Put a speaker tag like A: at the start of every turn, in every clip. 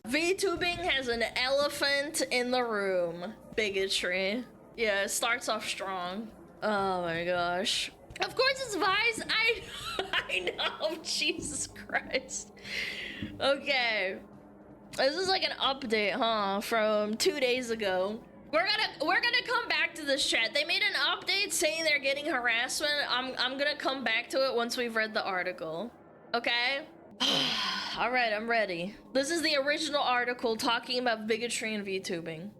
A: VTubing has an elephant in the room. Bigotry. Yeah, it starts off strong. Oh my gosh. Of course it's Vice. I know. Jesus Christ. Okay. This is like an update, huh? From 2 days ago. We're gonna come back to this chat. They made an update saying they're getting harassment. I'm gonna come back to it once we've read the article. Okay? All right, I'm ready. This is the original article talking about bigotry and VTubing.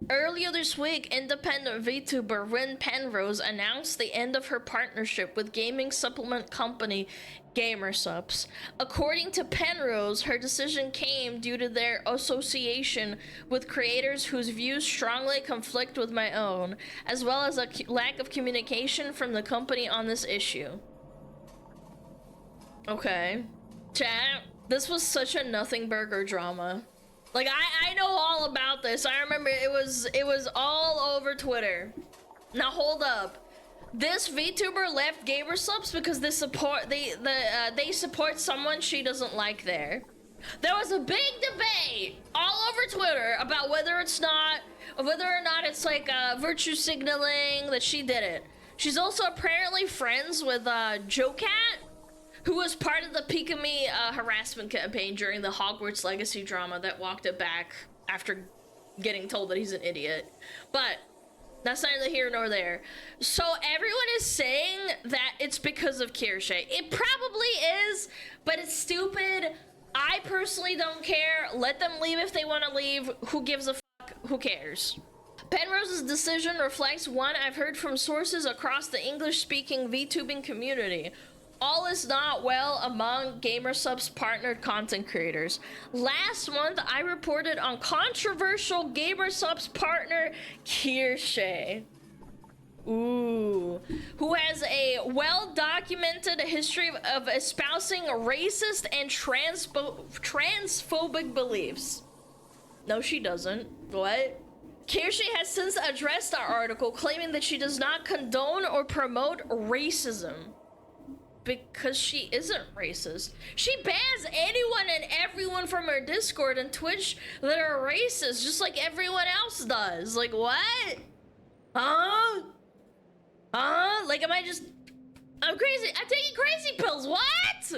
A: Earlier this week, independent VTuber Rin Penrose announced the end of her partnership with gaming supplement company GamerSupps. According to Penrose, her decision came due to their association with creators whose views strongly conflict with my own, as well as a lack of communication from the company on this issue. Okay. Chat, this was such a nothing burger drama. Like, I know all about this. I remember it was all over Twitter. Now hold up. This VTuber left GamerSupps because they support someone she doesn't like there. There was a big debate all over Twitter about whether or not it's like virtue signaling that she did it. She's also apparently friends with JoeCat, who was part of the Pikami harassment campaign during the Hogwarts Legacy drama that walked it back after getting told that he's an idiot. But that's neither here nor there. So everyone is saying that it's because of Kirsche. It probably is, but it's stupid. I personally don't care. Let them leave if they want to leave. Who gives a fuck? Who cares? Penrose's decision reflects one I've heard from sources across the English-speaking VTubing community. All is not well among GamerSupps partnered content creators. Last month, I reported on controversial GamerSupps partner Kirsche, who has a well-documented history of espousing racist and transphobic beliefs. No, she doesn't. What? Kirsche has since addressed our article, claiming that she does not condone or promote racism. Because she isn't racist. She bans anyone and everyone from her Discord and Twitch that are racist, just like everyone else does. Like, what? Huh? Like, am I just... I'm crazy. I'm taking crazy pills. What?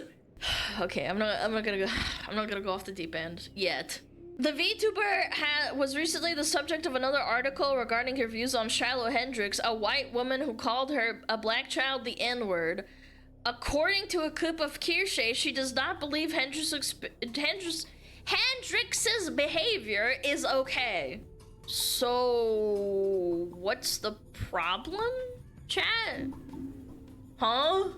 A: Okay, I'm not gonna go off the deep end yet. The VTuber was recently the subject of another article regarding her views on Shiloh Hendrix, a white woman who called her a black child the N-word. According to a clip of Kirsche, she does not believe Hendrix's behavior is okay. So, what's the problem, chat? Huh?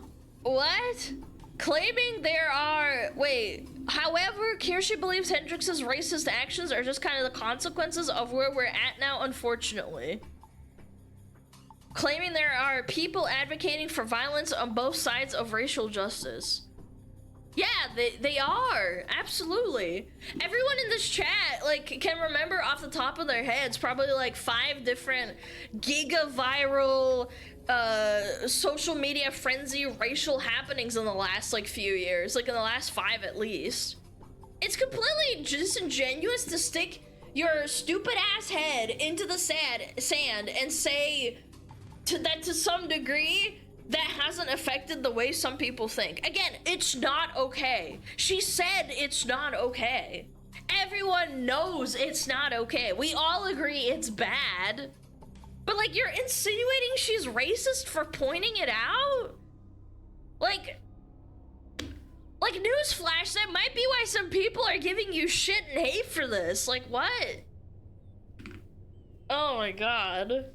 A: What? Claiming there are... Wait. However, Kirsche believes Hendrix's racist actions are just kind of the consequences of where we're at now, unfortunately. Claiming there are people advocating for violence on both sides of racial justice. Yeah, they are. Absolutely. Everyone in this chat, like, can remember off the top of their heads probably like 5 different giga-viral social media frenzy racial happenings in the last like few years, like in the last 5 at least. It's completely disingenuous to stick your stupid ass head into the sand and say that to some degree that hasn't affected the way some people think. Again, it's not okay. She said it's not okay. Everyone knows it's not okay. We all agree it's bad. But like, you're insinuating she's racist for pointing it out? Like newsflash, that might be why some people are giving you shit and hate for this. Like, what? Oh my god.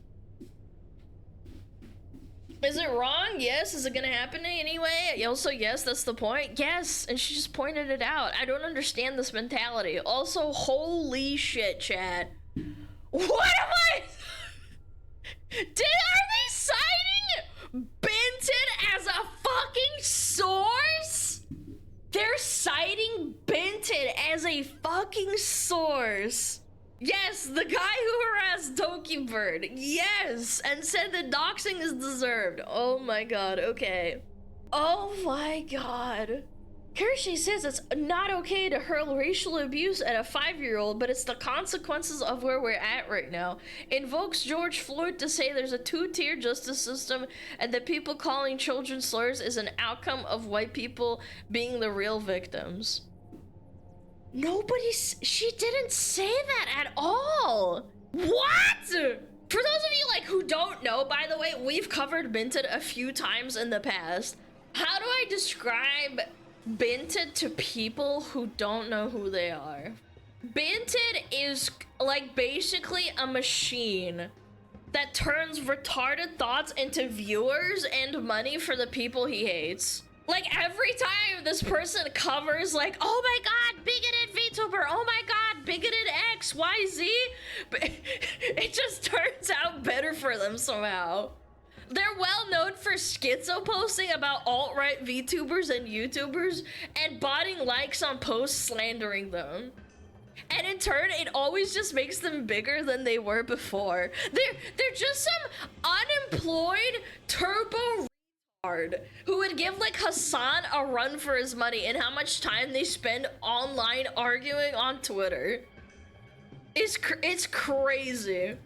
A: Is it wrong? Yes. Is it gonna happen anyway? Also, yes, that's the point. Yes, and she just pointed it out. I don't understand this mentality. Also, holy shit, chat. What am I? Are they citing Benton as a fucking source? They're citing Benton as a fucking source. Yes, the guy who harassed Donkey Bird. Yes, and said that doxing is deserved. Oh my god, okay. Oh my god. Kershi says it's not okay to hurl racial abuse at a 5-year-old, but it's the consequences of where we're at right now. Invokes George Floyd to say there's a 2-tier justice system and that people calling children slurs is an outcome of white people being the real victims. She didn't say that at all. What? For those of you like who don't know, by the way, we've covered Binted a few times in the past. How do I describe Binted to people who don't know who they are? Binted is like basically a machine that turns retarded thoughts into viewers and money for the people he hates. Like every time this person covers like, oh my god, bigoted VTuber, oh my god, bigoted X, Y, Z, it just turns out better for them somehow. They're well known for schizo posting about alt-right VTubers and YouTubers and botting likes on posts slandering them. And in turn, it always just makes them bigger than they were before. They're just some unemployed turbo retard who would give like Hassan a run for his money and how much time they spend online arguing on Twitter. It's crazy.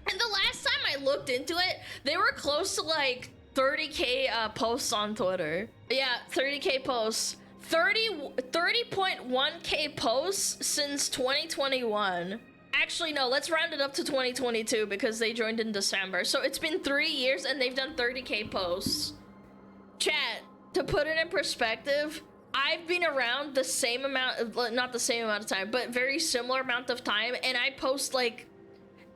A: And the last time I looked into it, they were close to like 30k posts on Twitter. Yeah, 30k posts. 30.1k posts since 2021. Actually, no, let's round it up to 2022 because they joined in December. So it's been 3 years and they've done 30k posts. Chat, to put it in perspective, I've been around the same amount, not the same amount of time, but very similar amount of time, and I post like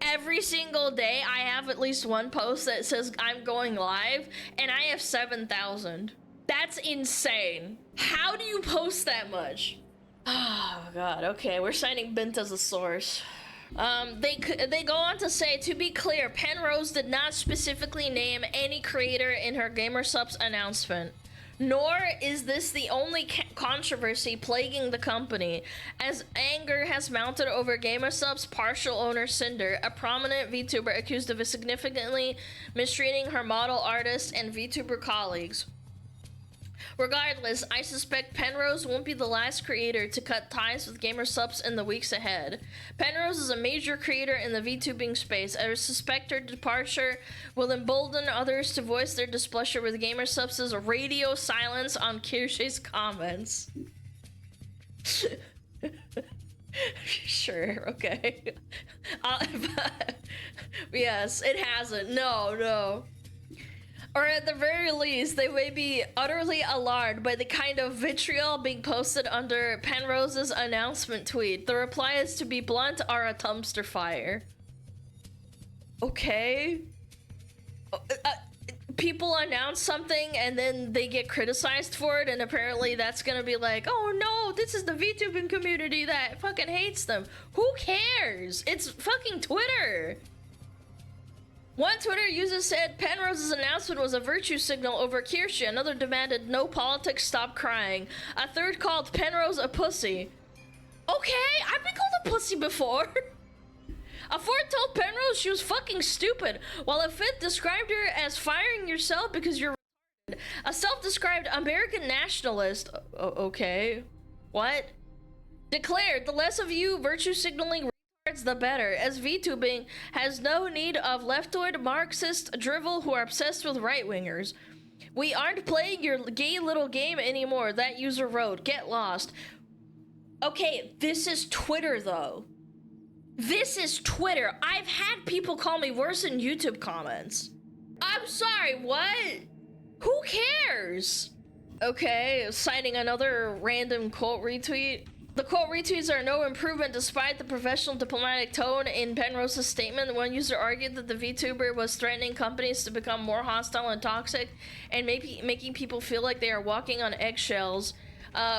A: every single day. I have at least one post that says I'm going live, and I have 7,000. That's insane. How do you post that much? Oh god, okay, we're citing Bint as a source. They go on to say, to be clear, Penrose did not specifically name any creator in her GamerSupps announcement. Nor is this the only controversy plaguing the company, as anger has mounted over GamerSupps' partial owner Cinder, a prominent VTuber accused of significantly mistreating her model artist and VTuber colleagues. Regardless, I suspect Penrose won't be the last creator to cut ties with GamerSupps in the weeks ahead. Penrose is a major creator in the VTubing space. I suspect her departure will embolden others to voice their displeasure with GamerSupps' radio silence on Kirshe's comments. Sure, okay. Yes, it hasn't. No. Or at the very least, they may be utterly alarmed by the kind of vitriol being posted under Penrose's announcement tweet. The reply is, to be blunt, are a dumpster fire. Okay. People announce something and then they get criticized for it, and apparently that's gonna be like, oh no, this is the VTubing community that fucking hates them. Who cares? It's fucking Twitter. One Twitter user said Penrose's announcement was a virtue signal over Kirsche. Another demanded no politics, stop crying. A third called Penrose a pussy. Okay, I've been called a pussy before. A fourth told Penrose she was fucking stupid, while a fifth described her as firing yourself because you're retarded. A self-described American nationalist, okay, what? Declared, the less of you virtue signaling the better, as VTubing has no need of leftoid Marxist drivel who are obsessed with right-wingers. We aren't playing your gay little game anymore, that user wrote. Get lost. Okay, this is Twitter though. This is Twitter. I've had people call me worse in YouTube comments. I'm sorry, what? Who cares? Okay, citing another random quote retweet. The quote retweets are no improvement despite the professional diplomatic tone in Penrose's statement. One user argued that the VTuber was threatening companies to become more hostile and toxic and making people feel like they are walking on eggshells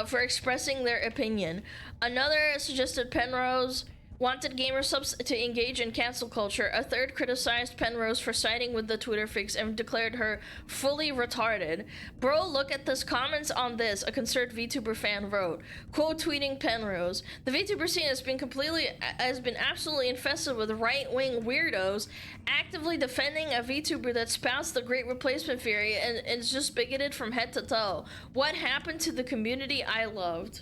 A: for expressing their opinion. Another suggested Penrose wanted gamer subs to engage in cancel culture. A third criticized Penrose for siding with the Twitter fix and declared her fully retarded. Bro, look at this comments on this, a concerned VTuber fan wrote. Quote tweeting Penrose. The VTuber scene has been absolutely infested with right-wing weirdos actively defending a VTuber that spouts the great replacement theory and is just bigoted from head to toe. What happened to the community I loved?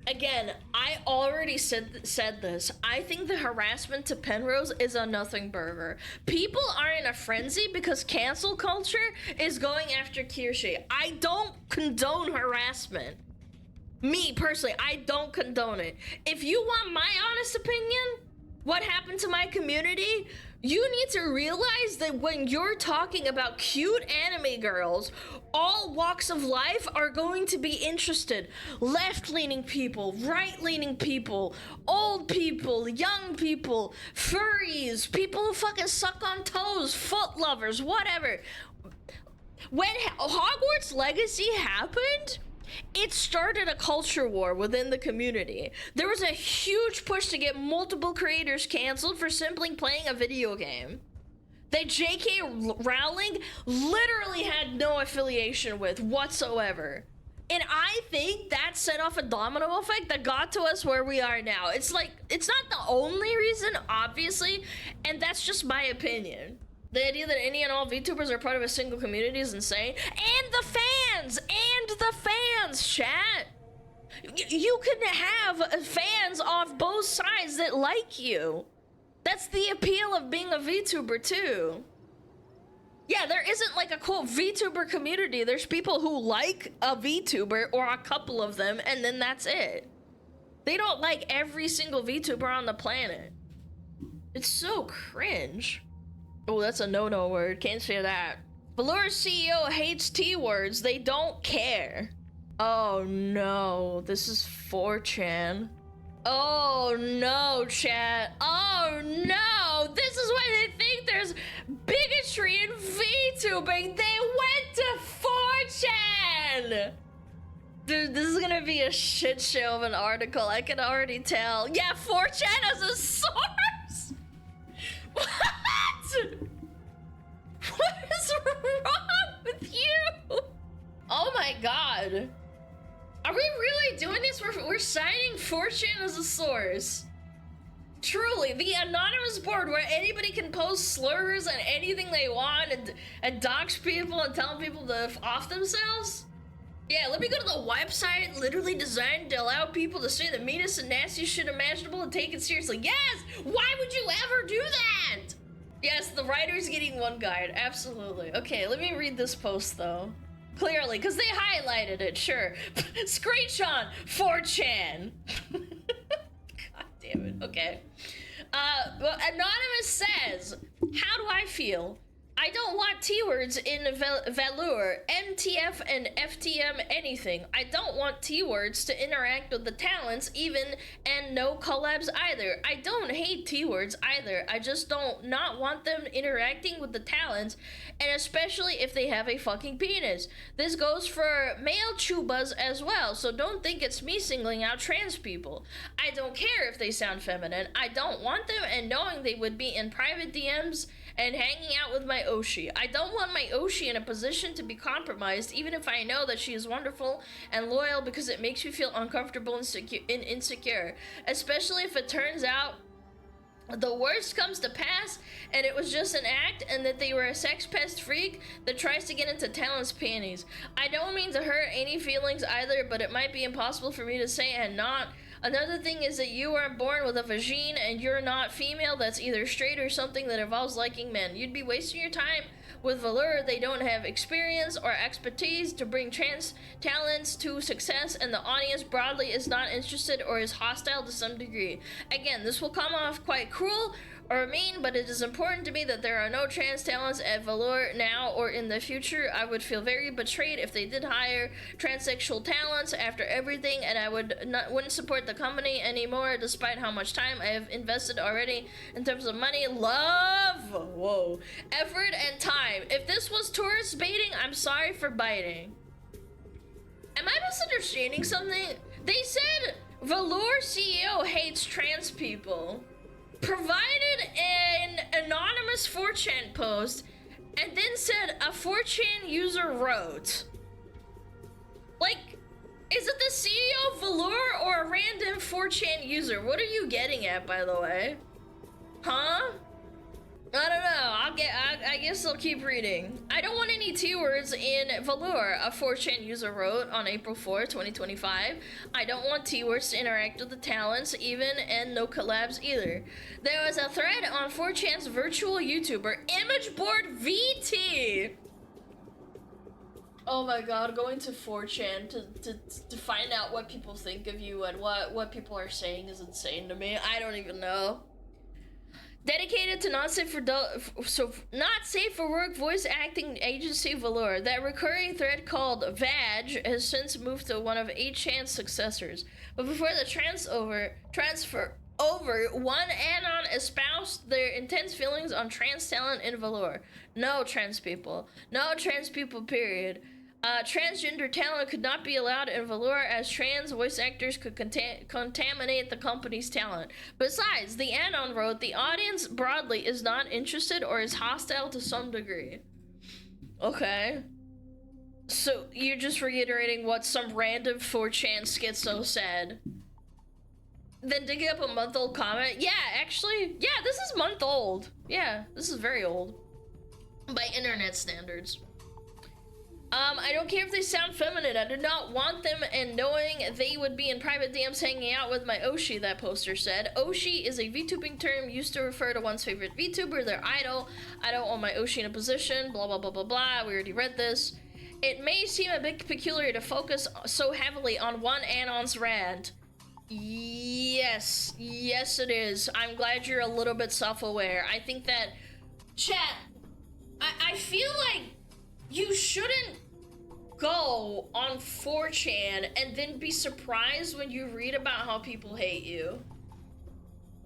A: Again, I already said this. I think the harassment to Penrose is a nothing burger. People are in a frenzy because cancel culture is going after Kirsche. I don't condone harassment. Me, personally, I don't condone it. If you want my honest opinion, what happened to my community? You need to realize that when you're talking about cute anime girls, all walks of life are going to be interested. Left-leaning people, right-leaning people, old people, young people, furries, people who fucking suck on toes, foot lovers, whatever. When Hogwarts Legacy happened, it started a culture war within the community. There was a huge push to get multiple creators canceled for simply playing a video game that J.K. Rowling literally had no affiliation with whatsoever. And I think that set off a domino effect that got to us where we are now. It's like, it's not the only reason, obviously, and that's just my opinion. The idea that any and all VTubers are part of a single community is insane. And the fans, chat. You can have fans off both sides that like you. That's the appeal of being a VTuber too. Yeah, there isn't like a quote VTuber community. There's people who like a VTuber or a couple of them, and then that's it. They don't like every single VTuber on the planet. It's so cringe. Oh, that's a no-no word. Can't say that. Baldur CEO hates T-words. They don't care. Oh no, this is 4chan. Oh no, chat. Oh no, this is why they think there's bigotry in VTubing. They went to 4chan. Dude, this is gonna be a shit show of an article. I can already tell. Yeah, 4chan has a source. What? What is wrong with you? Oh my god. Are we really doing this? We're citing 4chan as a source. Truly, the anonymous board where anybody can post slurs and anything they want and dox people and tell people to off themselves? Yeah, let me go to the website literally designed to allow people to say the meanest and nastiest shit imaginable and take it seriously. Yes! Why would you ever do that? Yes, the writer's getting one guide. Absolutely. Okay, let me read this post though. Clearly, because they highlighted it, sure. Screenshot 4chan. God damn it. Okay. Well, Anonymous says, how do I feel? I don't want T-words in Baldur, MTF and FTM anything. I don't want T-words to interact with the talents even, and no collabs either. I don't hate T-words either. I just don't not want them interacting with the talents, and especially if they have a fucking penis. This goes for male chubas as well, so don't think it's me singling out trans people. I don't care if they sound feminine. I don't want them, and knowing they would be in private DMs and hanging out with my Oshi. I don't want my Oshi in a position to be compromised, even if I know that she is wonderful and loyal, because it makes me feel uncomfortable and insecure. Especially if it turns out the worst comes to pass and it was just an act and that they were a sex pest freak that tries to get into talent's panties. I don't mean to hurt any feelings either, but it might be impossible for me to say and not. Another thing is that you weren't born with a vagine and you're not female. That's either straight or something that involves liking men. You'd be wasting your time with Baldur. They don't have experience or expertise to bring trans talents to success, and the audience broadly is not interested or is hostile to some degree. Again, this will come off quite cruel or mean, but it is important to me that there are no trans talents at Baldur now or in the future. I would feel very betrayed if they did hire transsexual talents after everything, and I wouldn't support the company anymore despite how much time I have invested already in terms of money, love, whoa, effort, and time. If this was tourist baiting, I'm sorry for biting. Am I misunderstanding something? They said Valur CEO hates trans people. Provided an anonymous 4chan post and then said a 4chan user wrote. Like, is it the CEO of Valur or a random 4chan user? What are you getting at, by the way? Huh? I don't know. I guess I'll keep reading. I don't want any T-words in Valur, a 4chan user wrote on April 4, 2025. I don't want T-words to interact with the talents even, and no collabs either. There was a thread on 4chan's virtual YouTuber, Imageboard VT. Oh my god, going to 4chan to find out what people think of you and what people are saying is insane to me. I don't even know. Dedicated to not safe for work voice acting agency Valur, that recurring thread called VAG has since moved to one of 8chan's successors. But before the transfer over, one anon espoused their intense feelings on trans talent in Valur. No trans people, period. Transgender talent could not be allowed in Valur as trans voice actors could contaminate the company's talent. Besides, the anon wrote, the audience broadly is not interested or is hostile to some degree. Okay. So you're just reiterating what some random 4chan schizo said. Then digging up a month-old comment. Yeah, actually, yeah, this is month-old. Yeah, this is very old. By internet standards. I don't care if they sound feminine. I do not want them, and knowing they would be in private DMs hanging out with my Oshi, that poster said. Oshi is a VTubing term used to refer to one's favorite VTuber, their idol. I don't want my Oshi in a position, blah, blah, blah, blah, blah. We already read this. It may seem a bit peculiar to focus so heavily on one Anon's rant. Yes, it is. I'm glad you're a little bit self-aware. I think that, chat, I feel like you shouldn't go on 4chan and then be surprised when you read about how people hate you.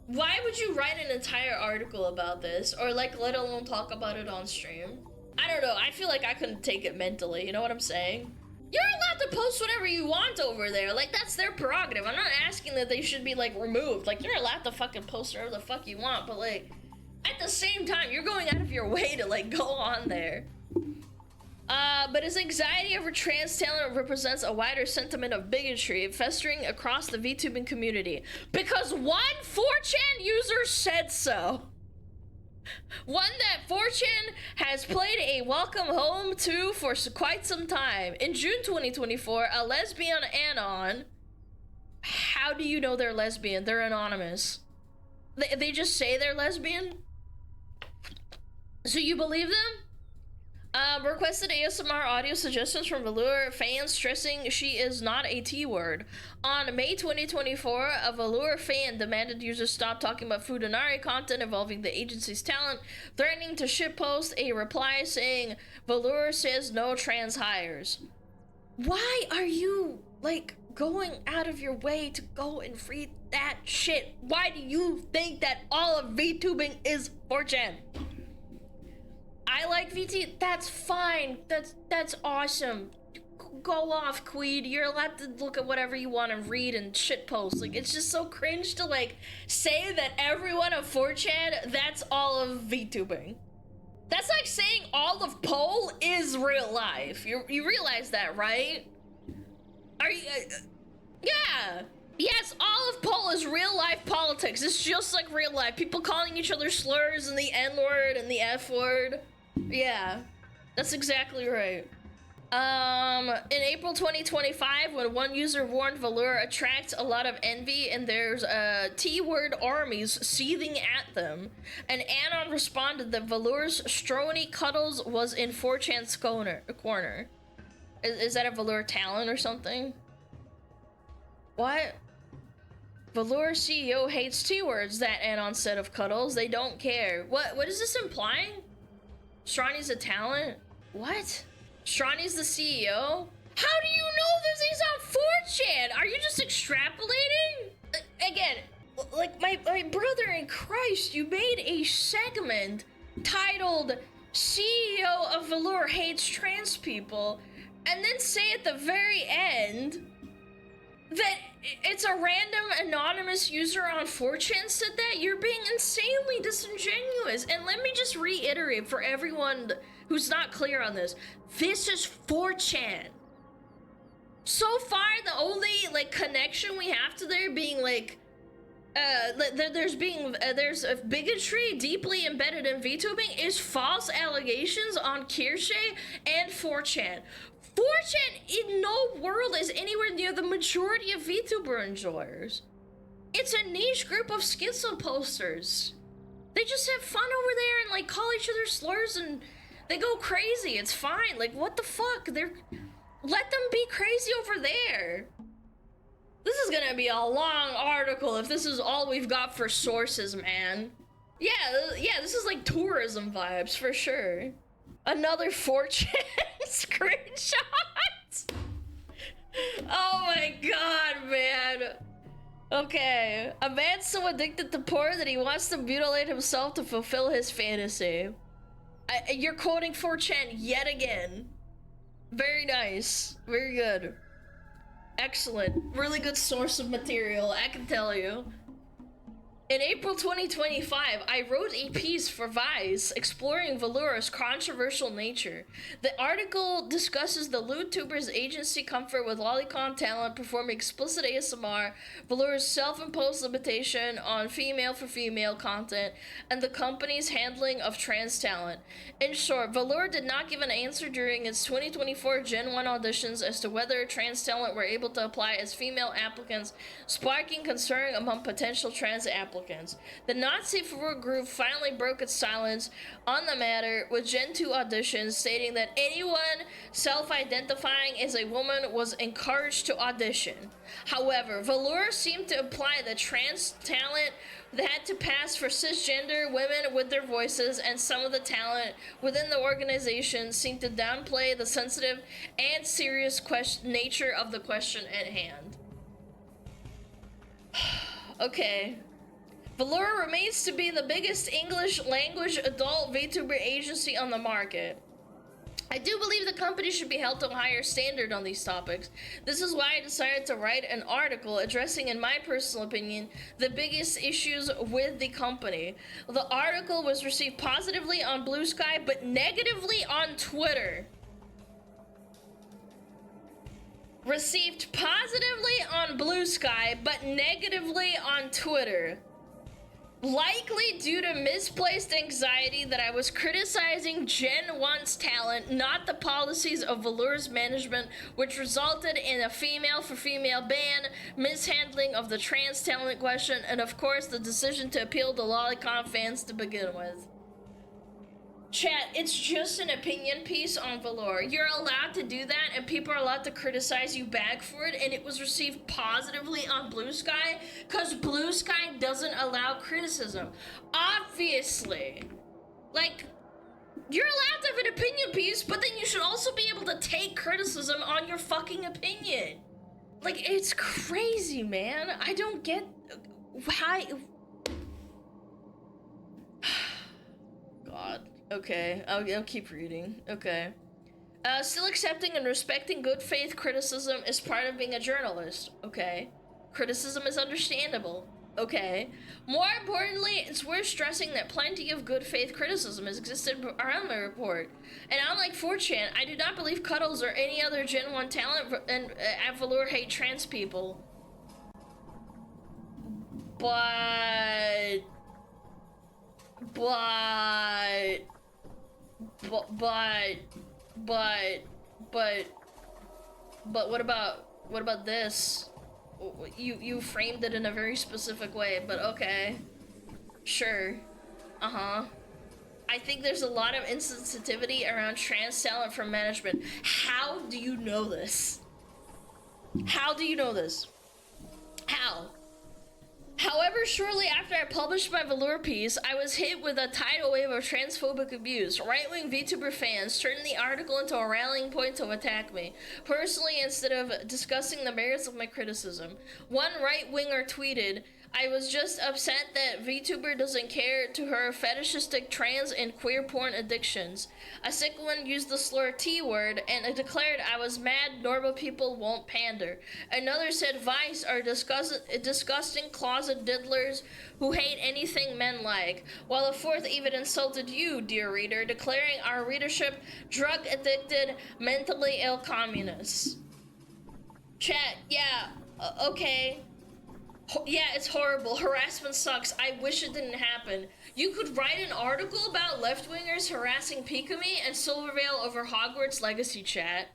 A: Why would you write an entire article about this, or like let alone talk about it on stream? I don't know, I feel like I couldn't take it mentally, you know what I'm saying? You're allowed to post whatever you want over there, like that's their prerogative. I'm not asking that they should be like removed, like you're allowed to fucking post whatever the fuck you want, but like at the same time you're going out of your way to like go on there. But his anxiety over trans talent represents a wider sentiment of bigotry festering across the VTubing community. Because one 4chan user said so. One that 4chan has played a welcome home to for quite some time. In June 2024, a lesbian anon... How do you know they're lesbian? They're anonymous. They just say they're lesbian? So you believe them? Requested ASMR audio suggestions from Valur fans stressing she is not a T-word. On May 2024, a Valur fan demanded users stop talking about Fudanari content involving the agency's talent, threatening to shitpost a reply saying, Valur says no trans hires. Why are you, like, going out of your way to go and read that shit? Why do you think that all of VTubing is 4chan? I like VT, that's fine, that's awesome. Go off, Queed, you're allowed to look at whatever you want and read and shitpost. Like, it's just so cringe to, like, say that everyone of 4chan, that's all of VTubing. That's like saying all of Pole is real life. You realize that, right? Are you, yeah. Yes, all of Pole is real life politics. It's just like real life. People calling each other slurs and the N-word and the F-word. Yeah, that's exactly right. In April 2025, when one user warned Valur attracts a lot of envy and there's T-word armies seething at them, an anon responded that Valur's Strony Cuddles was in 4chan's corner. Is that a Valur talent or something? What? Valur CEO hates T-words, that anon said of Cuddles. They don't care. What is this implying? Strony's a talent? What? Strony's the CEO? How do you know this is on 4chan? Are you just extrapolating? Again, like my brother in Christ, you made a segment titled CEO of Valur hates trans people, and then say at the very end that It's a random anonymous user on 4chan said that. You're being insanely disingenuous. And let me just reiterate for everyone who's not clear on this. This is 4chan. So far, the only like connection we have to there being like there's a bigotry deeply embedded in VTubing is false allegations on Kirsche and 4chan. 4chan in no world is anywhere near the majority of VTuber enjoyers. It's a niche group of schizo posters. They just have fun over there and like call each other slurs and they go crazy. It's fine. Like what the fuck? Let them be crazy over there. This is gonna be a long article if this is all we've got for sources, man. Yeah, this is like tourism vibes for sure. Another 4chan screenshot. Oh my god, man. Okay, a man so addicted to porn that he wants to mutilate himself to fulfill his fantasy. You're quoting 4chan yet again. Very nice, very good. Excellent. Really good source of material, I can tell you. In April 2025, I wrote a piece for Vice exploring Balur's controversial nature. The article discusses the LewdTuber's agency comfort with lolicon talent performing explicit ASMR, Balur's self-imposed limitation on female-for-female content, and the company's handling of trans talent. In short, Baldur did not give an answer during its 2024 Gen 1 auditions as to whether trans talent were able to apply as female applicants, sparking concern among potential trans applicants. The Nazi group finally broke its silence on the matter with Gen 2 auditions, stating that anyone self-identifying as a woman was encouraged to audition. However, Baldur seemed to imply that trans talent had to pass for cisgender women with their voices, and some of the talent within the organization seemed to downplay the sensitive and serious nature of the question at hand. Okay. Baldur remains to be the biggest English language adult VTuber agency on the market. I do believe the company should be held to a higher standard on these topics. This is why I decided to write an article addressing, in my personal opinion, the biggest issues with the company. The article was received positively on Blue Sky, but negatively on Twitter. Received positively on Blue Sky, but negatively on Twitter. Likely due to misplaced anxiety that I was criticizing Gen 1's talent, not the policies of Balur's management, which resulted in a female-for-female ban, mishandling of the trans talent question, and of course the decision to appeal to lolicon fans to begin with. Chat, it's just an opinion piece on Baldur. You're allowed to do that, and people are allowed to criticize you back for it, and it was received positively on Blue Sky, because Blue Sky doesn't allow criticism. Obviously. Like, you're allowed to have an opinion piece, but then you should also be able to take criticism on your fucking opinion. Like, it's crazy, man. I don't get why. God. Okay, I'll keep reading. Okay. Still accepting and respecting good faith criticism is part of being a journalist. Okay. Criticism is understandable. Okay. More importantly, it's worth stressing that plenty of good faith criticism has existed around my report. And unlike 4chan, I do not believe Cuddles or any other Gen 1 talent and at Baldur hate trans people. But what about this? You framed it in a very specific way, but okay. Sure. I think there's a lot of insensitivity around trans talent from management. How do you know this? How do you know this? How? However, shortly after I published my Baldur piece, I was hit with a tidal wave of transphobic abuse. Right-wing VTuber fans turned the article into a rallying point to attack me, personally, instead of discussing the merits of my criticism. One right-winger tweeted, I was just upset that VTuber doesn't care to her fetishistic trans and queer porn addictions. A sick one used the slur T-word and declared I was mad normal people won't pander. Another said Vice are disgusting closet diddlers who hate anything men like. While a fourth even insulted you, dear reader, declaring our readership drug-addicted, mentally ill communists. Chat, yeah, okay. Yeah, it's horrible. Harassment sucks. I wish it didn't happen. You could write an article about left-wingers harassing Pikami and Silvervale over Hogwarts Legacy, chat.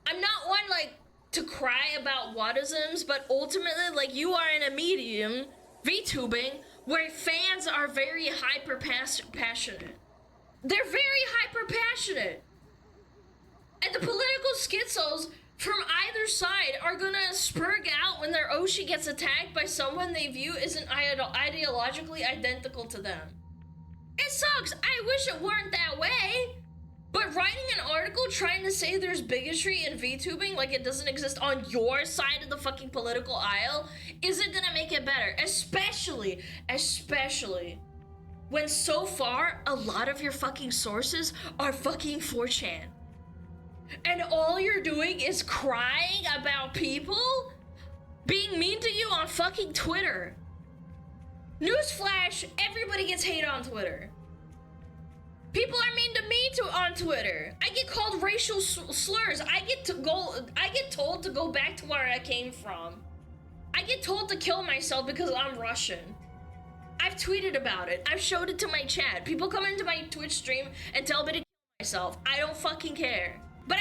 A: I'm not one, like, to cry about whatisms, but ultimately, like, you are in a medium, VTubing, where fans are very hyper-passionate. They're very hyper-passionate. And the political schizos from either side are gonna spurg out when their Oshi gets attacked by someone they view isn't ideologically identical to them. It sucks. I wish it weren't that way. But writing an article trying to say there's bigotry in VTubing like it doesn't exist on your side of the fucking political aisle isn't gonna make it better. Especially when so far a lot of your fucking sources are fucking 4chan. And all you're doing is crying about people being mean to you on fucking Twitter. Newsflash, everybody gets hate on Twitter. People are mean to me too on Twitter. I get called racial slurs. I get told to go back to where I came from. I get told to kill myself because I'm Russian. I've tweeted about it. I've showed it to my chat. People come into my Twitch stream and tell me to kill myself. I don't fucking care. But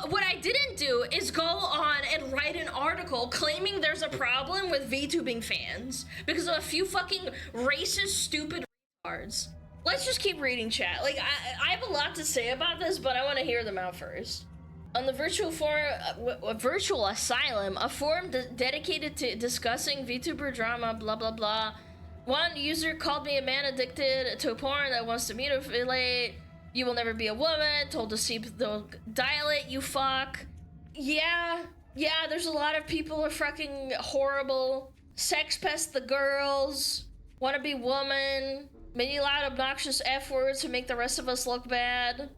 A: what I didn't do is go on and write an article claiming there's a problem with VTubing fans because of a few fucking racist, stupid retards. Let's just keep reading chat. Like, I have a lot to say about this, but I want to hear them out first. On the virtual asylum, a forum dedicated to discussing VTuber drama, blah, blah, blah. One user called me a man addicted to porn that wants to mutilate. You will never be a woman, told to see the dilate, you fuck. Yeah, there's a lot of people are fucking horrible. Sex pest the girls, wanna be woman, many loud obnoxious F words to make the rest of us look bad.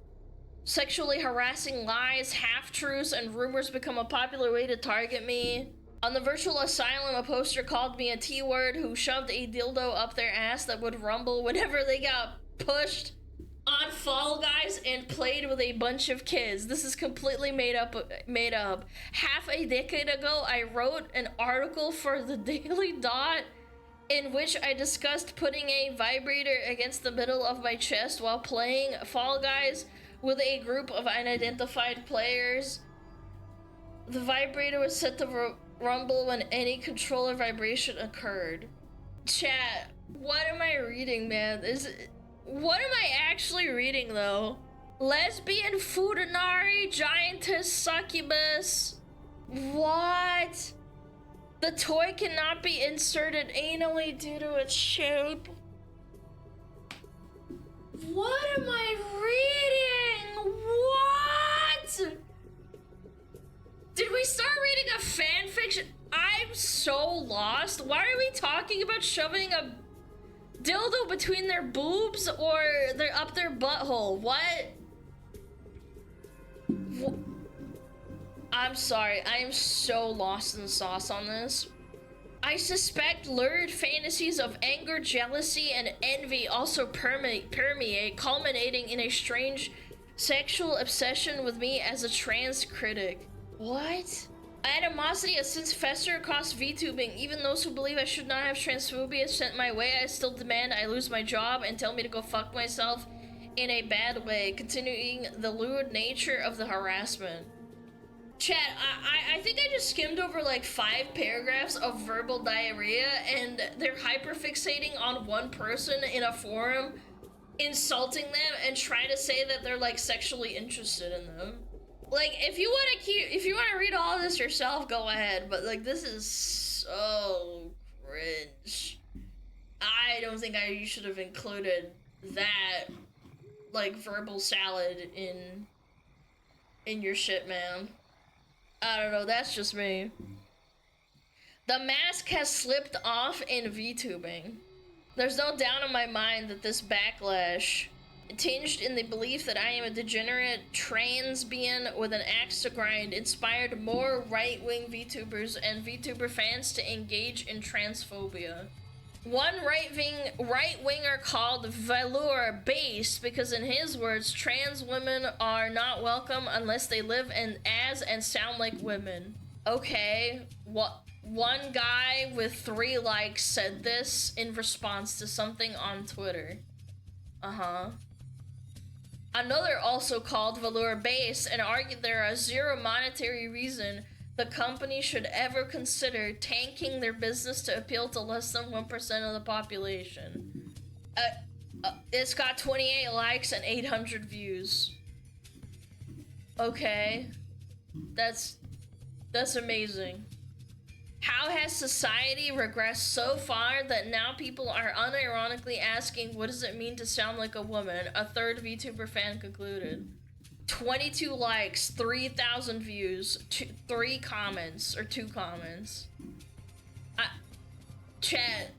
A: Sexually harassing lies, half-truths, and rumors become a popular way to target me. On the virtual asylum, a poster called me a T-word who shoved a dildo up their ass that would rumble whenever they got pushed on Fall Guys and played with a bunch of kids. This is completely made up. Half a decade ago, I wrote an article for the Daily Dot in which I discussed putting a vibrator against the middle of my chest while playing Fall Guys with a group of unidentified players. The vibrator was set to rumble when any controller vibration occurred. Chat, what am I reading, man? What am I actually reading, though? Lesbian Futanari, giantess succubus. What? The toy cannot be inserted anally due to its shape. What am I reading? What? Did we start reading a fan fiction? I'm so lost. Why are we talking about shoving a dildo between their boobs or they're up their butthole? What? I'm sorry, I am so lost in the sauce on this. I suspect lurid fantasies of anger, jealousy, and envy also permeate, culminating in a strange sexual obsession with me as a trans critic. What? Animosity has since festered across VTubing. Even those who believe I should not have transphobia sent my way, I still demand I lose my job and tell me to go fuck myself in a bad way, continuing the lewd nature of the harassment. Chat, I think I just skimmed over like 5 paragraphs of verbal diarrhea, and they're hyperfixating on one person in a forum, insulting them, and trying to say that they're like sexually interested in them. Like, if you want to read all of this yourself, go ahead. But like, this is so cringe. I don't think you should have included that like verbal salad in your shit, man. I don't know. That's just me. The mask has slipped off in VTubing. There's no doubt in my mind that this backlash, tinged in the belief that I am a degenerate trans being with an axe to grind, inspired more right-wing VTubers and VTuber fans to engage in transphobia. One right-winger called Baldur based because in his words, trans women are not welcome unless they live as and sound like women. Okay, what? One guy with 3 likes said this in response to something on Twitter. Another also called Baldur base and argued there is zero monetary reason the company should ever consider tanking their business to appeal to less than 1% of the population. It's got 28 likes and 800 views. Okay. That's amazing. How has society regressed so far that now people are unironically asking, what does it mean to sound like a woman? A third VTuber fan concluded. 22 likes, 3,000 views, 3 comments, or 2 comments. Chat,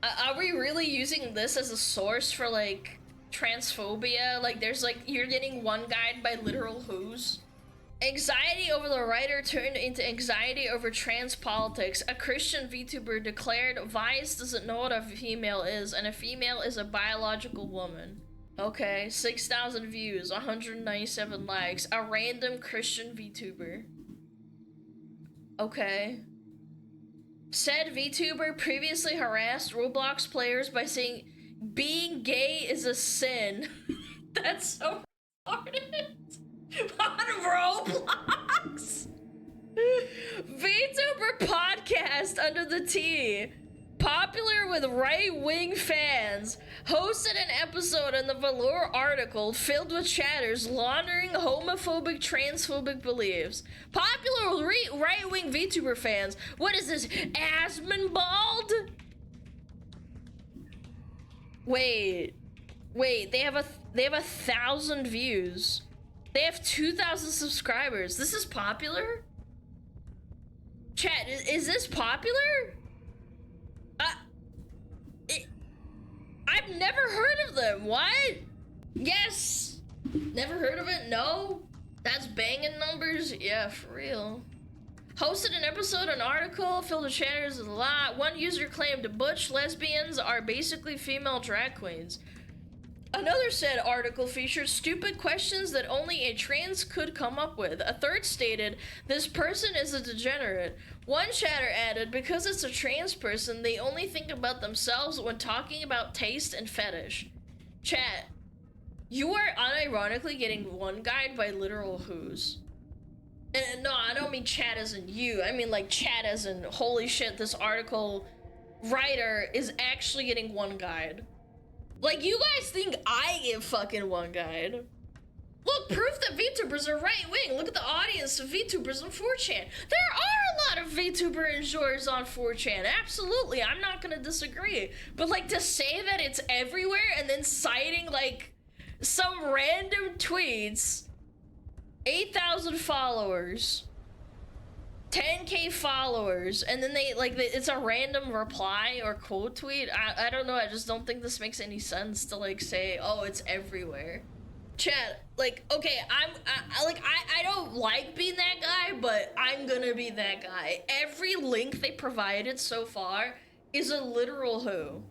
A: are we really using this as a source for, like, transphobia? Like, there's, like, you're getting one guide by literal who's? Anxiety over the writer turned into anxiety over trans politics. A Christian VTuber declared Vice doesn't know what a female is, and a female is a biological woman. Okay, 6,000 views, 197 likes. A random Christian VTuber. Okay. Said VTuber previously harassed Roblox players by saying being gay is a sin. That's so retarded. On Roblox. VTuber podcast under the T, popular with right-wing fans, hosted an episode in the Baldur article filled with chatters laundering homophobic, transphobic beliefs. Popular with right-wing VTuber fans. What is this, Asmonbald? Wait, they have 1,000 views. They have 2,000 subscribers. This is popular? Chat, is this popular? I've never heard of them. What? Yes. Never heard of it? No? That's banging numbers? Yeah, for real. Hosted an episode, an article filled with chatters a lot. One user claimed butch lesbians are basically female drag queens. Another said article featured stupid questions that only a trans could come up with. A third stated, this person is a degenerate. One chatter added, because it's a trans person, they only think about themselves when talking about taste and fetish. Chat, you are unironically getting one guide by literal who's. And no, I don't mean chat as in you. I mean like chat as in, holy shit, this article writer is actually getting one guide. Like, you guys think I give fucking one guide. Look, proof that VTubers are right-wing. Look at the audience of VTubers on 4chan. There are a lot of VTuber enjoyers on 4chan. Absolutely, I'm not gonna disagree. But, like, to say that it's everywhere and then citing, like, some random tweets, 8,000 followers, 10K followers, and then it's a random reply or quote tweet. I don't know, I just don't think this makes any sense to like say, oh, it's everywhere. Chat, like, okay, I don't like being that guy, but I'm gonna be that guy. Every link they provided so far is a literal who.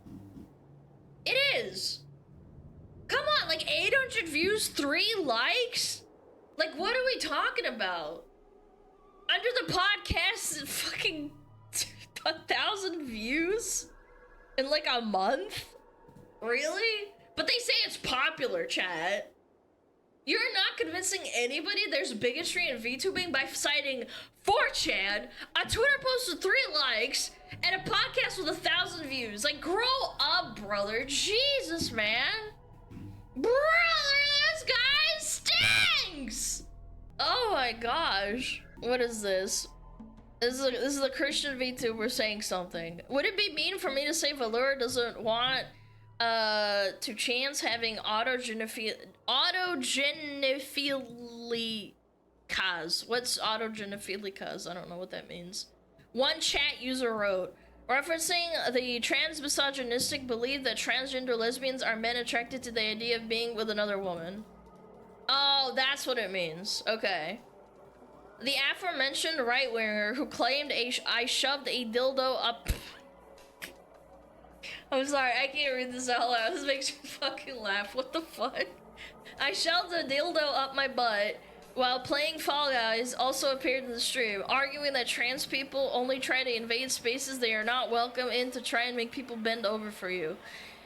A: It is. Come on, like 800 views, 3 likes? Like, what are we talking about? Under the podcast, fucking 1,000 views in like a month? Really? But they say it's popular, chat. You're not convincing anybody there's bigotry in VTubing by citing 4chan, a Twitter post with 3 likes, and a podcast with 1,000 views. Like, grow up, brother. Jesus, man. Brother, this guy stinks! Oh my gosh. What is this? This is a Christian VTuber saying something. Would it be mean for me to say Baldur doesn't want to chance having autogenophilicas? What's autogenophilicas? I don't know what that means. One chat user wrote, referencing the trans misogynistic belief that transgender lesbians are men attracted to the idea of being with another woman. Oh, that's what it means. Okay. The aforementioned right-winger who claimed I shoved a dildo up... I'm sorry, I can't read this out loud. This makes me fucking laugh. What the fuck? I shoved a dildo up my butt while playing Fall Guys also appeared in the stream, arguing that trans people only try to invade spaces they are not welcome in to try and make people bend over for you.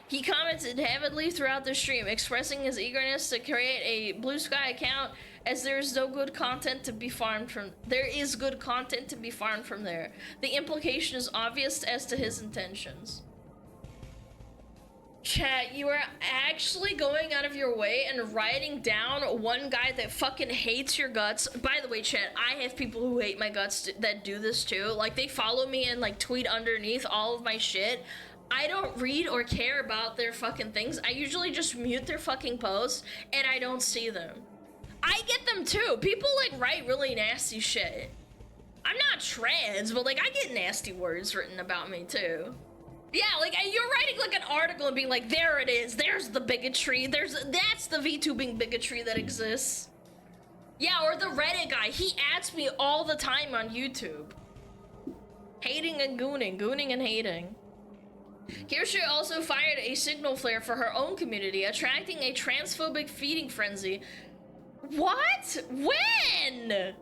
A: He commented heavily throughout the stream, expressing his eagerness to create a Blue Sky account as there is no good content to be farmed from. There is good content to be farmed from there. The implication is obvious as to his intentions. Chat, you are actually going out of your way and writing down one guy that fucking hates your guts. By the way, chat, I have people who hate my guts that do this too. Like, they follow me and like tweet underneath all of my shit. I don't read or care about their fucking things. I usually just mute their fucking posts and I don't see them. I get them too. People like write really nasty shit. I'm not trans, but like I get nasty words written about me too. Yeah, like you're writing like an article and being like, there it is, there's the bigotry, that's the VTubing bigotry that exists. Yeah, or the Reddit guy, he adds me all the time on YouTube. Hating and gooning and hating. Kirsche also fired a signal flare for her own community, attracting a transphobic feeding frenzy. What? When?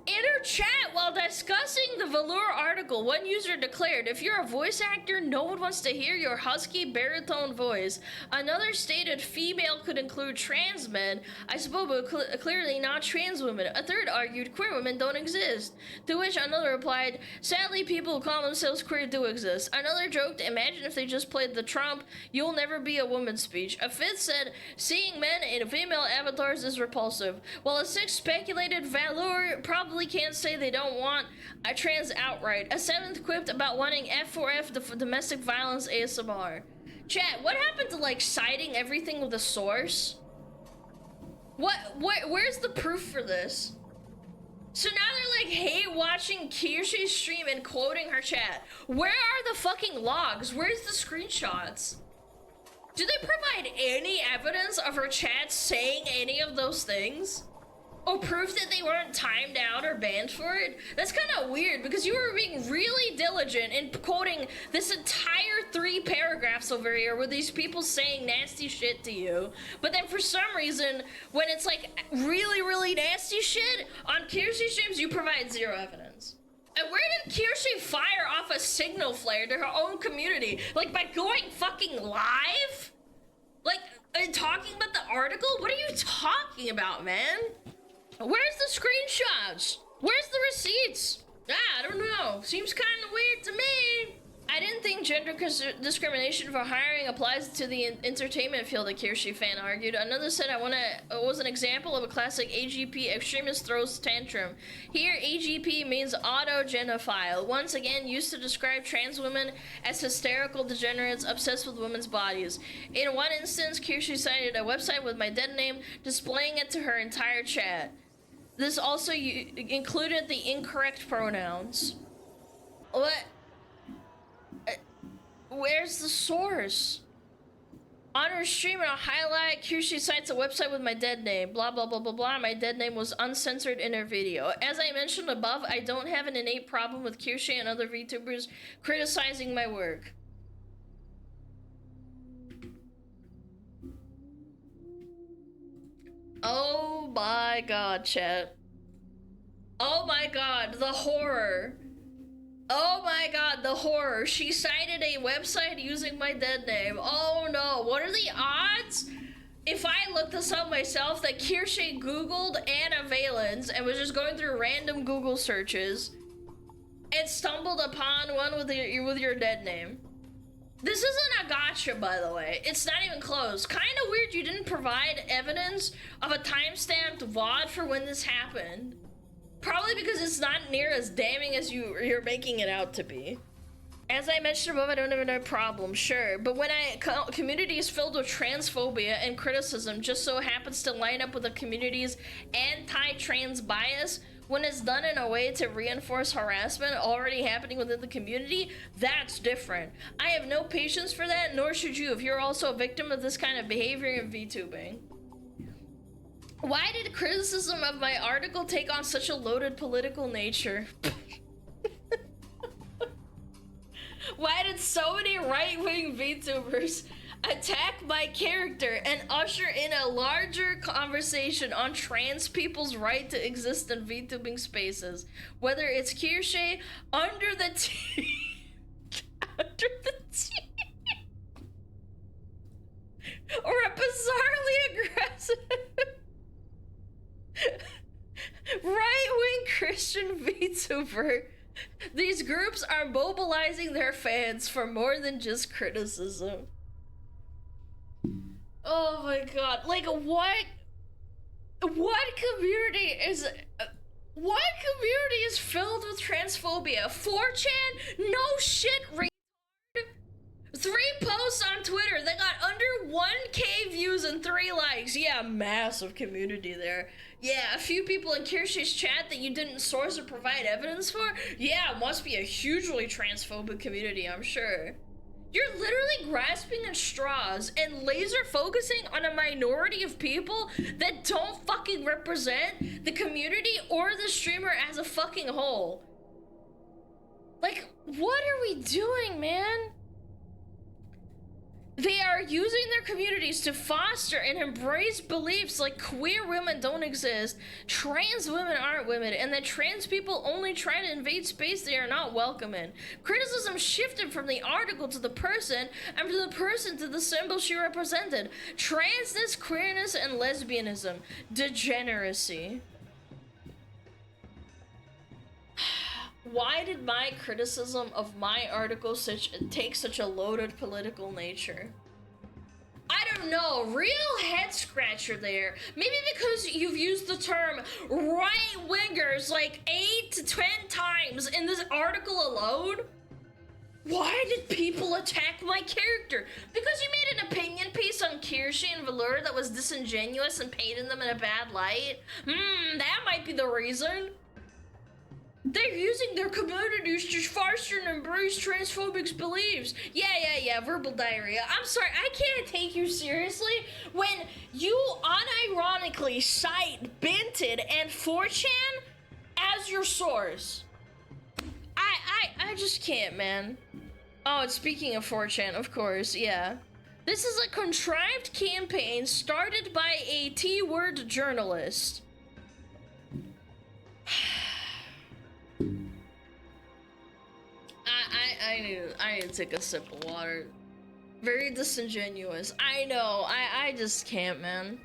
A: In her chat while discussing the Velour article, one user declared, if you're a voice actor, no one wants to hear your husky baritone voice. Another stated female could include trans men, I suppose, but clearly not trans women. A third argued queer women don't exist. To which another replied, sadly, people who call themselves queer do exist. Another joked, imagine if they just played the Trump, you'll never be a woman speech. A fifth said, seeing men in female avatars is repulsive. While a sixth speculated Velour probably can't say they don't want a trans outright. A seventh quipped about wanting F4F for domestic violence ASMR. Chat, what happened to like citing everything with a source? Where's the proof for this? So now they're like, hey, watching Kirsche's stream and quoting her chat. Where are the fucking logs? Where's the screenshots? Do they provide any evidence of her chat saying any of those things? Or proof that they weren't timed out or banned for it? That's kind of weird because you were being really diligent in quoting this entire 3 paragraphs over here with these people saying nasty shit to you. But then for some reason, when it's like really, really nasty shit, on Kirsche streams, you provide 0 evidence. And where did Kirsche fire off a signal flare to her own community? Like by going fucking live? Like, talking about the article? What are you talking about, man? Where's the screenshots? Where's the receipts? I don't know. Seems kind of weird to me. I didn't think gender discrimination for hiring applies to the entertainment field, a Kirsche fan argued. Another said, it was an example of a classic AGP extremist throws tantrum. Here, AGP means autogenophile, once again used to describe trans women as hysterical degenerates obsessed with women's bodies. In one instance, Kirsche cited a website with my dead name, displaying it to her entire chat. This also included the incorrect pronouns. What? Where's the source? On her stream, in a highlight, Kirsche cites a website with my dead name. Blah, blah, blah, blah, blah. My dead name was uncensored in her video. As I mentioned above, I don't have an innate problem with Kirsche and other VTubers criticizing my work. Oh my god, chat. Oh my god, the horror. Oh my god, the horror. She cited a website using my dead name. Oh no, what are the odds? If I looked this up myself, that Kirsche Googled Anna Valens and was just going through random Google searches and stumbled upon one with your dead name. This isn't a gotcha, by the way. It's not even close. Kind of weird you didn't provide evidence of a timestamped VOD for when this happened. Probably because it's not near as damning as you're making it out to be. As I mentioned above, I don't have no problem, sure. But when a community is filled with transphobia and criticism just so happens to line up with the community's anti-trans bias, When it's done in a way to reinforce harassment already happening within the community, that's different. I have no patience for that, nor should you if you're also a victim of this kind of behavior in VTubing. Why did criticism of my article take on such a loaded political nature? Why did so many right-wing VTubers attack my character and usher in a larger conversation on trans people's right to exist in VTubing spaces? Whether it's Kirsche, under the or a bizarrely aggressive right-wing Christian VTuber, these groups are mobilizing their fans for more than just criticism. Oh my god, like what community is filled with transphobia? 4chan? No shit, retard. 3 posts on Twitter that got under 1k views and 3 likes. Yeah, massive community there. Yeah, a few people in Kirsche's chat that you didn't source or provide evidence for? Yeah, it must be a hugely transphobic community, I'm sure. You're literally grasping at straws and laser focusing on a minority of people that don't fucking represent the community or the streamer as a fucking whole. Like, what are we doing, man? They are using their communities to foster and embrace beliefs like queer women don't exist, trans women aren't women, and that trans people only try to invade space they are not welcome in. Criticism shifted from the article to the person, and from the person to the symbol she represented. Transness, queerness, and lesbianism. Degeneracy. Why did my criticism of my article take such a loaded political nature? I don't know, real head scratcher there. Maybe because you've used the term right-wingers like 8 to 10 times in this article alone? Why did people attack my character? Because you made an opinion piece on Kirsche and Baldur that was disingenuous and painted them in a bad light? That might be the reason. They're using their communities to foster and embrace transphobic beliefs. Yeah, verbal diarrhea. I'm sorry, I can't take you seriously when you unironically cite Binted and 4chan as your source. I just can't, man. Oh, and speaking of 4chan, of course, yeah. This is a contrived campaign started by a T-word journalist. I need to take a sip of water. Very disingenuous. I know, I just can't, man.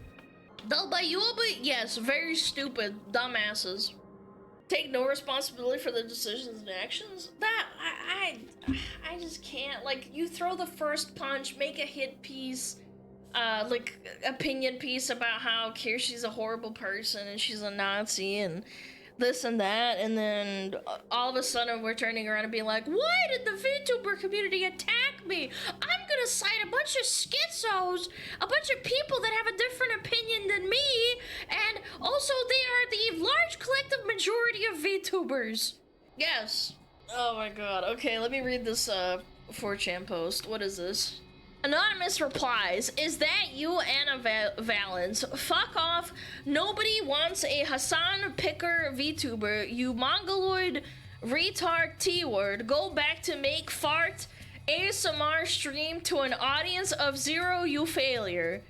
A: Yes, very stupid, dumbasses. Take no responsibility for their decisions and actions? That, I just can't. Like, you throw the first punch, make a hit piece, like, opinion piece about how Kirsche's a horrible person and she's a Nazi and this and that, and then all of a sudden we're turning around and being like, why did the VTuber community attack me? I'm gonna cite a bunch of schizos, a bunch of people that have a different opinion than me, and also they are the large collective majority of VTubers. Yes. Oh my god. Okay, let me read this 4chan post. What is this? Anonymous replies, is that you, Anna Valens? Fuck off. Nobody wants a Hassan Picker VTuber, you mongoloid retard T-word. Go back to make fart ASMR stream to an audience of 0, you failure.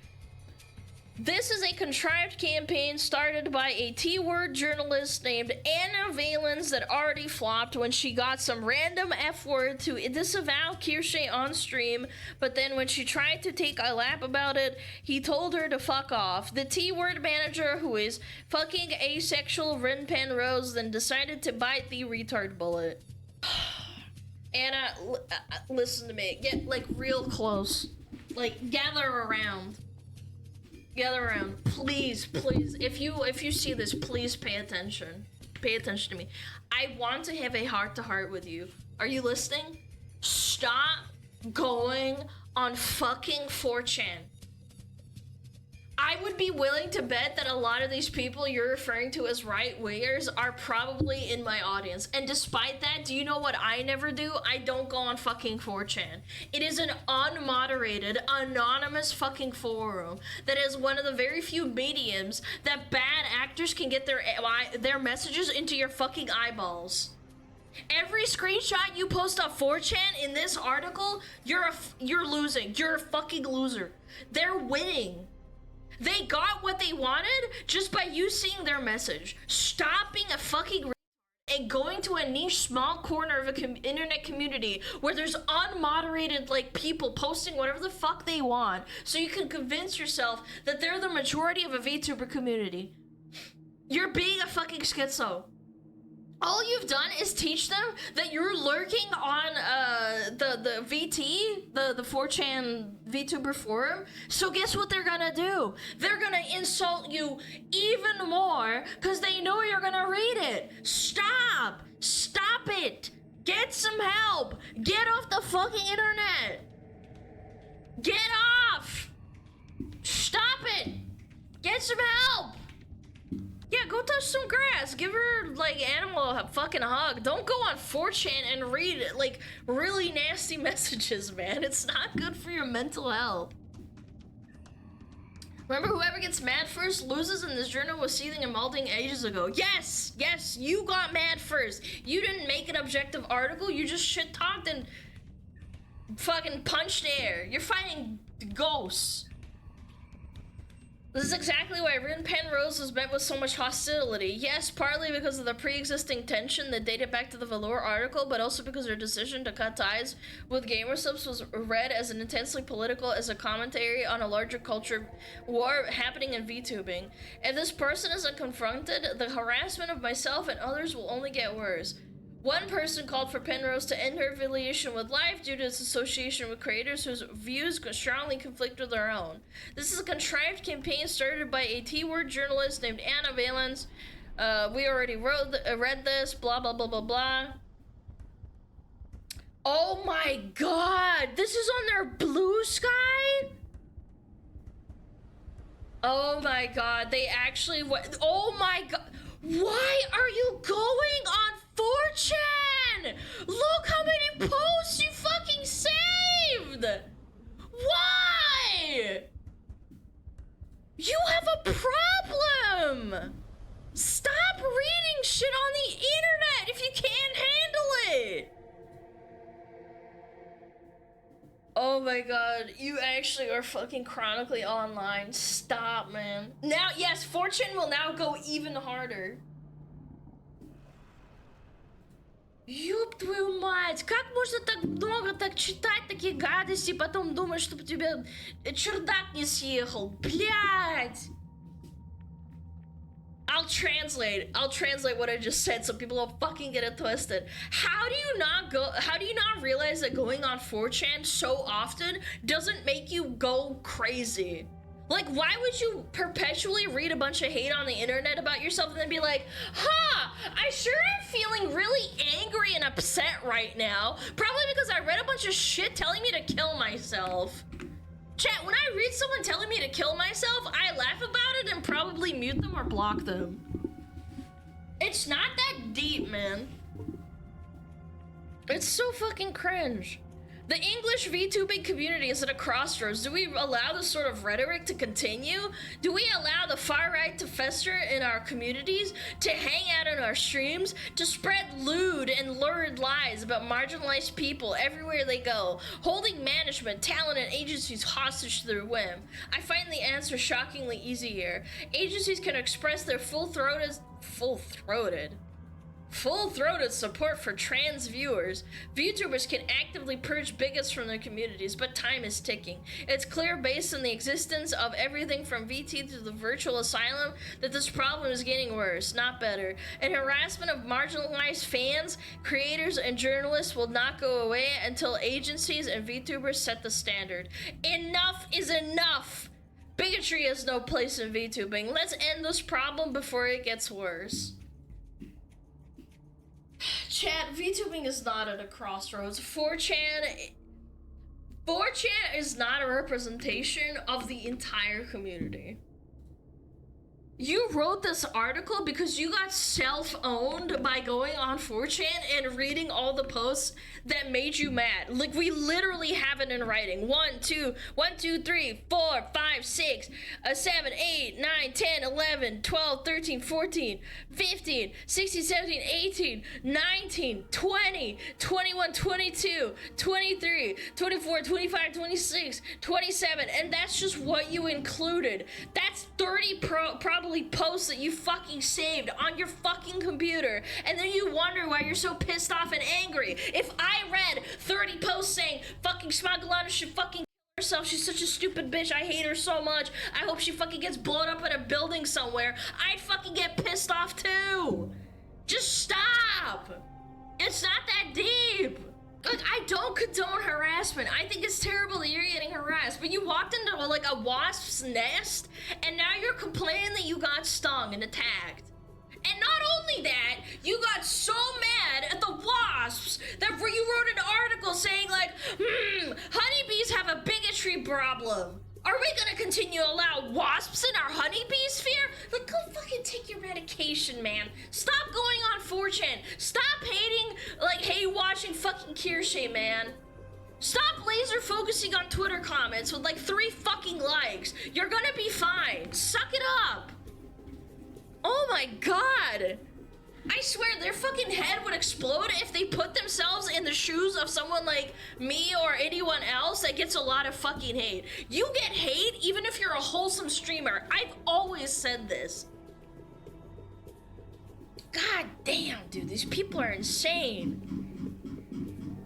A: This is a contrived campaign started by a T-word journalist named Anna Valens that already flopped when she got some random F-word to disavow Kirsche on stream, but then when she tried to take a lap about it, he told her to fuck off. The T-word manager, who is fucking asexual Rinpen Rose, then decided to bite the retard bullet. Anna, listen to me. Get, like, real close. Like, gather around. Gather around, please. If you see this, please pay attention. Pay attention to me. I want to have a heart-to-heart with you. Are you listening? Stop going on fucking 4chan. I would be willing to bet that a lot of these people you're referring to as right-wingers are probably in my audience. And despite that, do you know what I never do? I don't go on fucking 4chan. It is an unmoderated, anonymous fucking forum that is one of the very few mediums that bad actors can get their messages into your fucking eyeballs. Every screenshot you post on 4chan in this article, you're losing. You're a fucking loser. They're winning. They got what they wanted just by you seeing their message. Stop being a fucking and going to a niche small corner of a internet community where there's unmoderated like people posting whatever the fuck they want so you can convince yourself that they're the majority of a VTuber community. You're being a fucking schizo. All you've done is teach them that you're lurking on the VT, the 4chan VTuber forum. So guess what they're gonna do? They're gonna insult you even more because they know you're gonna read it. Stop! Stop it! Get some help! Get off the fucking internet! Get off! Stop it! Get some help! Yeah, go touch some grass. Give her, like, animal a fucking hug. Don't go on 4chan and read, like, really nasty messages, man. It's not good for your mental health. Remember, whoever gets mad first loses, and this journal was seething and molding ages ago. Yes! Yes, you got mad first. You didn't make an objective article. You just shit-talked and fucking punched air. You're fighting ghosts. This is exactly why Rin Penrose was met with so much hostility. Yes, partly because of the pre-existing tension that dated back to the Valor article, but also because her decision to cut ties with Gamersubs was read as an intensely political, as a commentary on a larger culture war happening in VTubing. If this person isn't confronted, the harassment of myself and others will only get worse. One person called for Penrose to end her affiliation with Life due to its association with creators whose views strongly conflict with their own. This is a contrived campaign started by a T-word journalist named Anna Valens. We already read this, blah, blah, blah, blah, blah. Oh my god, this is on their Blue Sky? Oh my god, they actually, oh my god. Why are you going on 4chan? Look how many posts you fucking saved! Why? You have a problem! Stop reading shit on the internet if you can't handle it! Oh my god, you actually are fucking chronically online. Stop, man. Now, yes, 4chan will now go even harder. Ёб твою мать, как можно так много так читать такие гадости, потом думать, чтобы тебе чердак не съехал, блядь! I'll translate what I just said so people don't fucking get it twisted. How do you not realize that going on 4chan so often doesn't make you go crazy? Like, why would you perpetually read a bunch of hate on the internet about yourself and then be like, huh, I sure am feeling really angry and upset right now. Probably because I read a bunch of shit telling me to kill myself. Chat, when I read someone telling me to kill myself, I laugh about it and probably mute them or block them. It's not that deep, man. It's so fucking cringe. The English VTubing community is at a crossroads. Do we allow this sort of rhetoric to continue? Do we allow the far right to fester in our communities, to hang out in our streams, to spread lewd and lurid lies about marginalized people everywhere they go, holding management, talent, and agencies hostage to their whim? I find the answer shockingly easy here. Agencies can express their full-throated support for trans viewers. VTubers can actively purge bigots from their communities, but time is ticking. It's clear based on the existence of everything from VT to the virtual asylum that this problem is getting worse, not better. And harassment of marginalized fans, creators, and journalists will not go away until agencies and VTubers set the standard. Enough is enough! Bigotry has no place in VTubing. Let's end this problem before it gets worse. Chat, VTubing is not at a crossroads. 4chan is not a representation of the entire community. You wrote this article because you got self-owned by going on 4chan and reading all the posts that made you mad. Like, we literally have it in writing. 1, 2, 3, 4, 5, 6, 7, 8, 9, 10, 11, 12, 13, 14, 15, 16, 17, 18, 19, 20, 21, 22, 23, 24, 25, 26, 27, and that's just what you included. That's 30 probably posts that you fucking saved on your fucking computer, and then you wonder why you're so pissed off and angry. If I read 30 posts saying fucking SmugAlana should fucking kill herself, she's such a stupid bitch, I hate her so much, I hope she fucking gets blown up in a building somewhere, I'd fucking get pissed off too. Just stop. It's not that deep. Like, I don't condone harassment. I think it's terrible that you're getting harassed, but you walked into like a wasp's nest, and now you're complaining that you got stung and attacked. And not only that, you got so mad at the wasps that you wrote an article saying like, honeybees have a bigotry problem. Are we gonna continue to allow wasps in our honeybee sphere? Like, go fucking take your medication, man. Stop going on 4chan. Stop hating, like, hate watching fucking Kirsche, man. Stop laser focusing on Twitter comments with like 3 fucking likes. You're gonna be fine. Suck it up. Oh my god. I swear their fucking head would explode if they put themselves in the shoes of someone like me or anyone else that gets a lot of fucking hate. You get hate even if you're a wholesome streamer. I've always said this. God damn, dude, these people are insane.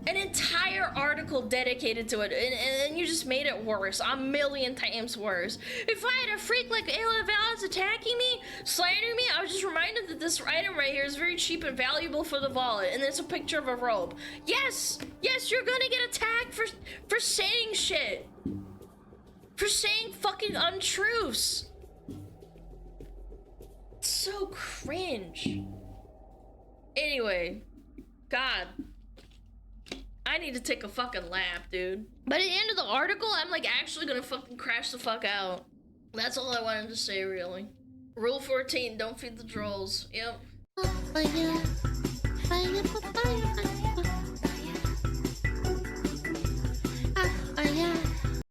A: An entire article dedicated to it, and you just made it worse, a million times worse. If I had a freak like Ayla Val's attacking me, slandering me, I was just reminded that this item right here is very cheap and valuable for the wallet, and it's a picture of a robe. Yes, you're gonna get attacked for saying shit. For saying fucking untruths. It's so cringe. Anyway, God. I need to take a fucking lap, dude. By the end of the article, I'm like actually gonna fucking crash the fuck out. That's all I wanted to say, really. Rule 14, don't feed the trolls. Yep.